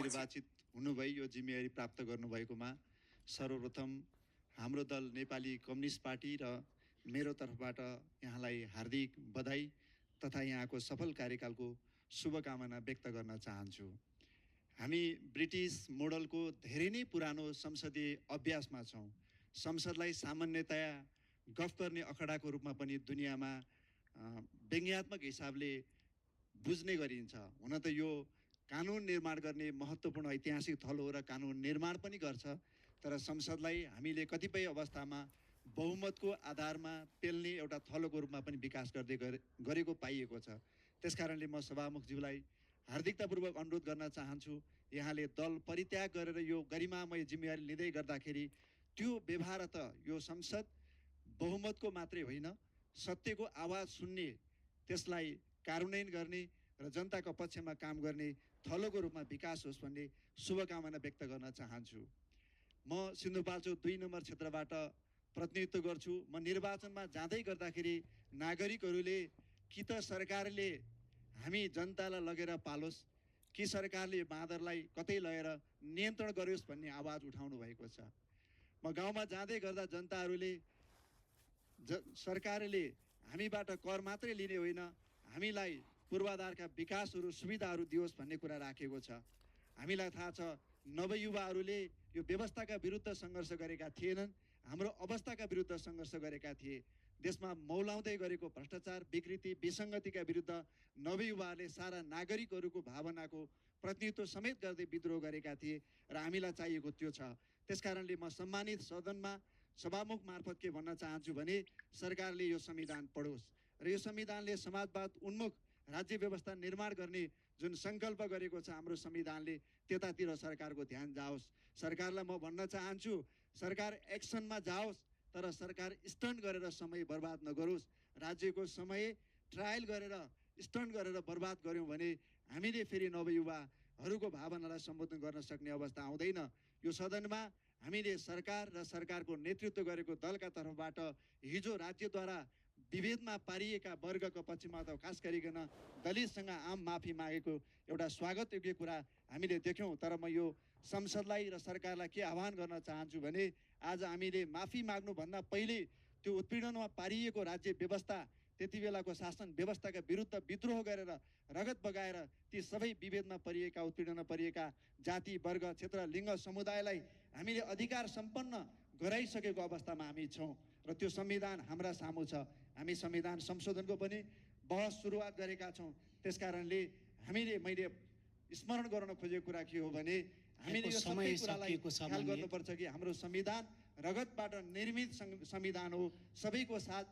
नवनिर्वाचित हुनुभई यो जिम्मेवारी प्राप्त गर्नुभएकोमा सर्वप्रथम हाम्रो दल नेपाली कम्युनिस्ट पार्टी र मेरो तर्फबाट यहाँलाई हार्दिक बधाई तथा यहाँको सफल कार्यकालको शुभकामना व्यक्त गर्न चाहन्छु। हामी ब्रिटिस मोडलको धेरै नै पुरानो संसदीय अभ्यासमा छौँ। संसदलाई सामान्यतया गफ गर्ने अखडाको रूपमा पनि दुनियाँमा व्यङ्ग्यात्मक हिसाबले बुझ्ने गरिन्छ। हुन त यो कानुन निर्माण गर्ने महत्त्वपूर्ण ऐतिहासिक थलो हो र कानुन निर्माण पनि गर्छ, तर संसदलाई हामीले कतिपय अवस्थामा बहुमतको आधारमा पेल्ने एउटा थलोको रूपमा पनि विकास गर्दै गरेको पाइएको छ। त्यसकारणले म सभामुखज्यूलाई हार्दिकतापूर्वक अनुरोध गर्न चाहन्छु, यहाँले दल परित्याग गरेर यो गरिमामय जिम्मेवारी लिँदै गर्दाखेरि त्यो व्यवहार त यो संसद बहुमतको मात्रै होइन, सत्यको आवाज सुन्ने, त्यसलाई कार्यान्वयन गर्ने र जनताको पक्षमा काम गर्ने थलोको रूपमा विकास होस् भन्ने शुभकामना व्यक्त गर्न चाहन्छु। म सिन्धुपाल्चोक 2 नम्बर क्षेत्रबाट प्रतिनिधित्व गर्छु। म निर्वाचनमा जाँदै गर्दाखेरि नागरिकहरूले कि त सरकारले हामी जनतालाई लगेर पालोस् कि सरकारले बाँदरलाई कतै लगेर नियन्त्रण गरोस् भन्ने आवाज उठाउनु भएको छ। म गाउँमा जाँदै गर्दा जनताहरूले सरकारले हामीबाट कर मात्रै लिने होइन, हामीलाई पूर्वाधारका विकासहरू सुविधाहरू दियोस् भन्ने कुरा राखेको छ। हामीलाई थाहा छ नवयुवाहरूले यो व्यवस्थाका विरुद्ध सङ्घर्ष गरेका थिएनन्, हाम्रो अवस्थाका विरुद्ध सङ्घर्ष गरेका थिए। देशमा मौलाउँदै गरेको भ्रष्टाचार, विकृति, विसङ्गतिका विरुद्ध नवयुवाहरूले सारा नागरिकहरूको भावनाको प्रतिनिधित्व समेत गर्दै विद्रोह गरेका थिए र हामीलाई चाहिएको त्यो छ। त्यसकारणले म सम्मानित सदनमा सभामुख मार्फत के भन्न चाहन्छु भने सरकारले यो संविधान पढोस् र यो संविधानले समाजवाद उन्मुख राज्य व्यवस्था निर्माण गर्ने जुन सङ्कल्प गरेको छ हाम्रो संविधानले, त्यतातिर सरकारको ध्यान जाओस्। सरकारलाई म भन्न चाहन्छु, सरकार एक्सनमा जाओस् तर सरकार स्टन्ट गरेर समय बर्बाद नगरोस्। राज्यको समय ट्रायल गरेर स्टन्ट गरेर बर्बाद गऱ्यौँ भने हामीले फेरि नवयुवाहरूको भावनालाई सम्बोधन गर्न सक्ने अवस्था आउँदैन। यो सदनमा हामीले सरकार र सरकारको नेतृत्व गरेको दलका तर्फबाट हिजो राज्यद्वारा विभेदमा पारिएका वर्गको पक्षमा त खास गरिकन दलितसँग आम माफी मागेको एउटा स्वागतयोग्य कुरा हामीले देख्यौँ। तर म यो संसदलाई र सरकारलाई के आह्वान गर्न चाहन्छु भने आज हामीले माफी माग्नुभन्दा पहिले त्यो उत्पीडनमा पारिएको राज्य व्यवस्था, त्यति बेलाको शासन व्यवस्थाका विरुद्ध विद्रोह गरेर रगत बगाएर ती सबै विभेदमा परिएका, उत्पीडनमा परिएका जाति, वर्ग, क्षेत्र, लिङ्ग, समुदायलाई हामीले अधिकार सम्पन्न गराइसकेको अवस्थामा हामी छौँ र त्यो संविधान हाम्रा सामु छ। हामी संविधान संशोधनको पनि बहस सुरुवात गरेका छौँ। त्यसकारणले मैले स्मरण गर्न खोजेको कुरा के हो भने हामीले यो सबै कुरालाई ख्याल गर्नुपर्छ कि हाम्रो संविधान रगतबाट निर्मित संविधान हो, सबैको साथ